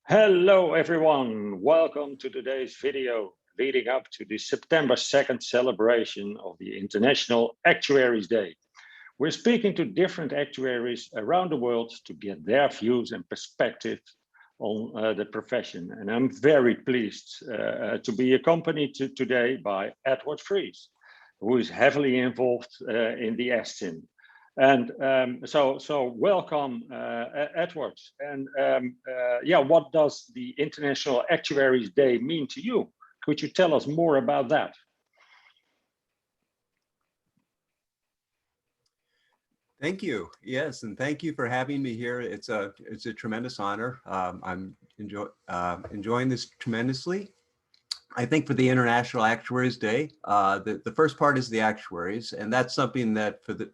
Hello everyone, welcome to today's video leading up to the September 2nd celebration of the International Actuaries Day. We're speaking to different actuaries around the world to get their views and perspectives on the profession. And I'm very pleased to be accompanied today by Edward Fries, who is heavily involved in the ASTIN. And so welcome, Edward. And yeah, what does the International Actuaries Day mean to you? Could you tell us more about that? Thank you. Yes, and thank you for having me here. It's a tremendous honor. I'm enjoying this tremendously. I think for the International Actuaries Day, the first part is the actuaries, and that's something that for the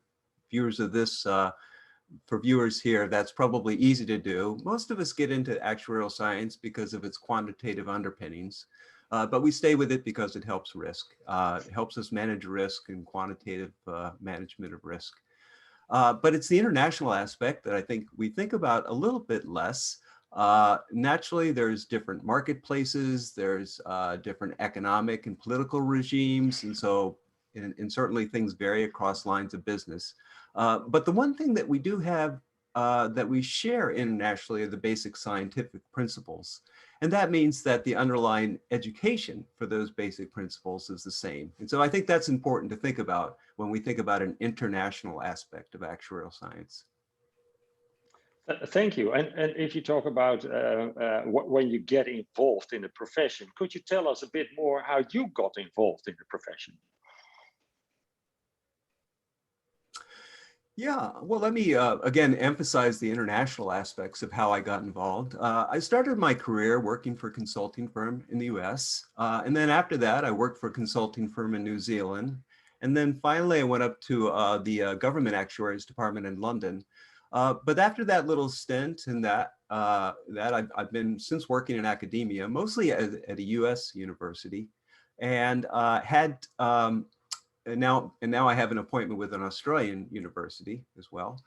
viewers of this, for viewers here, that's probably easy to do. Most of us get into actuarial science because of its quantitative underpinnings, but we stay with it because it helps risk. It helps us manage risk and quantitative management of risk. But it's the international aspect that I think we think about a little bit less. Naturally, there's different marketplaces, there's different economic and political regimes, and so and certainly things vary across lines of business. But the one thing that we do have that we share internationally are the basic scientific principles. And that means that the underlying education for those basic principles is the same. And so I think that's important to think about when we think about an international aspect of actuarial science. Thank you. And if you talk about when you get involved in the profession, could you tell us a bit more how you got involved in the profession? Yeah, well, let me again emphasize the international aspects of how I got involved. I started my career working for a consulting firm in the US. And then after that, I worked for a consulting firm in New Zealand. And then finally, I went up to the Government Actuaries Department in London. But after that little stint in I've been since working in academia, mostly at a US university, and and now I have an appointment with an Australian university as well.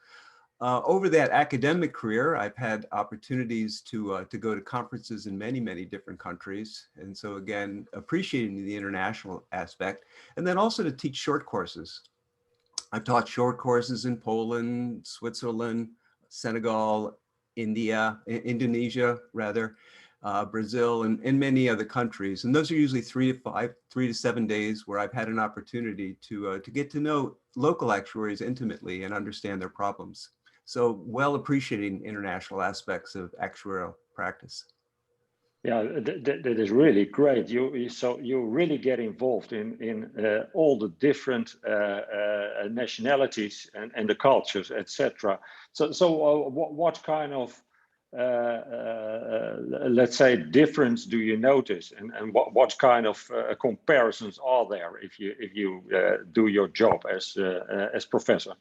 Over that academic career, I've had opportunities to go to conferences in many different countries. And so again, appreciating the international aspect, and then also to teach short courses. I've taught short courses in Poland, Switzerland, Senegal, Indonesia rather, Brazil, and many other countries. And those are usually 3 to 7 days where I've had an opportunity to get to know local actuaries intimately and understand their problems. So well appreciating international aspects of actuarial practice. Yeah, that is really great. So you really get involved in all the different nationalities and the cultures, etc. So what kind of let's say difference do you notice, and what kind of comparisons are there if you do your job as professor?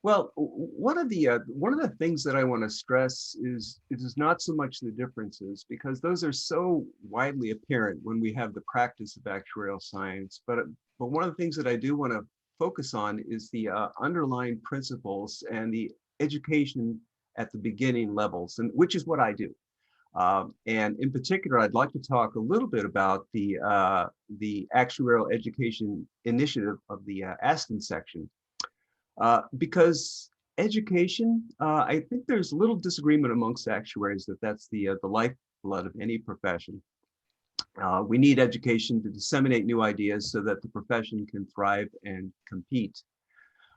Well, one of the things that I want to stress is it is not so much the differences, because those are so widely apparent when we have the practice of actuarial science. But one of the things that I do want to focus on is the underlying principles and the education at the beginning levels, and which is what I do. And in particular, I'd like to talk a little bit about the actuarial education initiative of the ASTIN section. Because education, I think there's little disagreement amongst actuaries that that's the lifeblood of any profession. We need education to disseminate new ideas so that the profession can thrive and compete.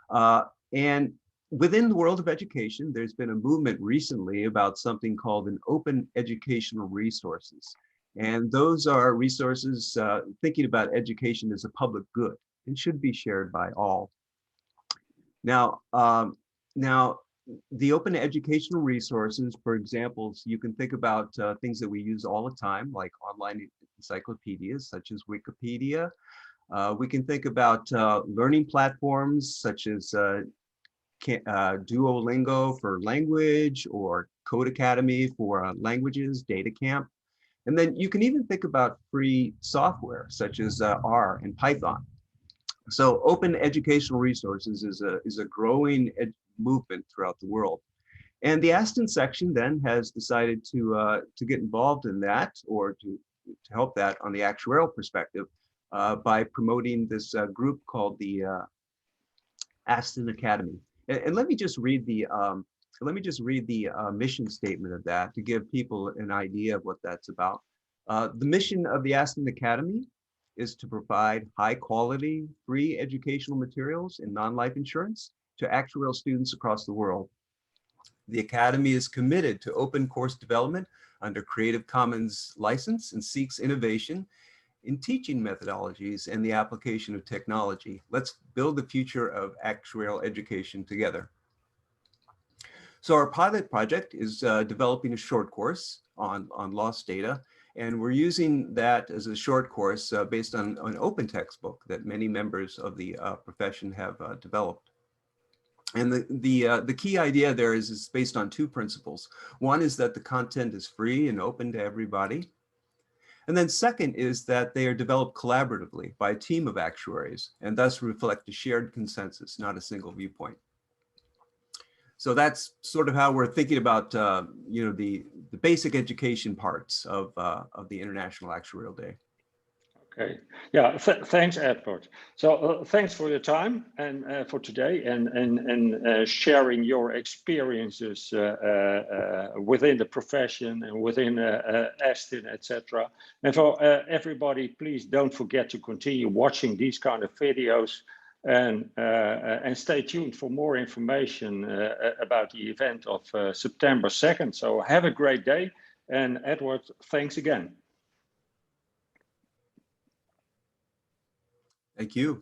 And within the world of education, there's been a movement recently about something called an open educational resources. And those are resources thinking about education as a public good and should be shared by all. Now, the open educational resources, for example, you can think about things that we use all the time, like online encyclopedias such as Wikipedia. We can think about learning platforms such as Duolingo for language, or Code Academy for languages, DataCamp. And then you can even think about free software such as R and Python. So open educational resources is a growing movement throughout the world. And the ASTIN section then has decided to get involved in that, or to help that on the actuarial perspective, by promoting this group called the ASTIN Academy. And let me just read the mission statement of that to give people an idea of what that's about. The mission of the ASTIN Academy is to provide high quality, free educational materials in non-life insurance to actuarial students across the world. The Academy is committed to open course development under Creative Commons license and seeks innovation in teaching methodologies and the application of technology. Let's build the future of actuarial education together. So our pilot project is developing a short course on lost data, and we're using that as a short course based on an open textbook that many members of the profession have developed. And the key idea there is based on two principles. One is that the content is free and open to everybody. And then second is that they are developed collaboratively by a team of actuaries and thus reflect a shared consensus, not a single viewpoint. So that's sort of how we're thinking about the basic education parts of the International Actuarial Day. Okay. Yeah. Thanks, Edward. So thanks for your time and for today and sharing your experiences within the profession and within ASTIN, etc. And for everybody, please don't forget to continue watching these kind of videos and stay tuned for more information about the event of September 2nd. So have a great day. And Edward, thanks again. Thank you.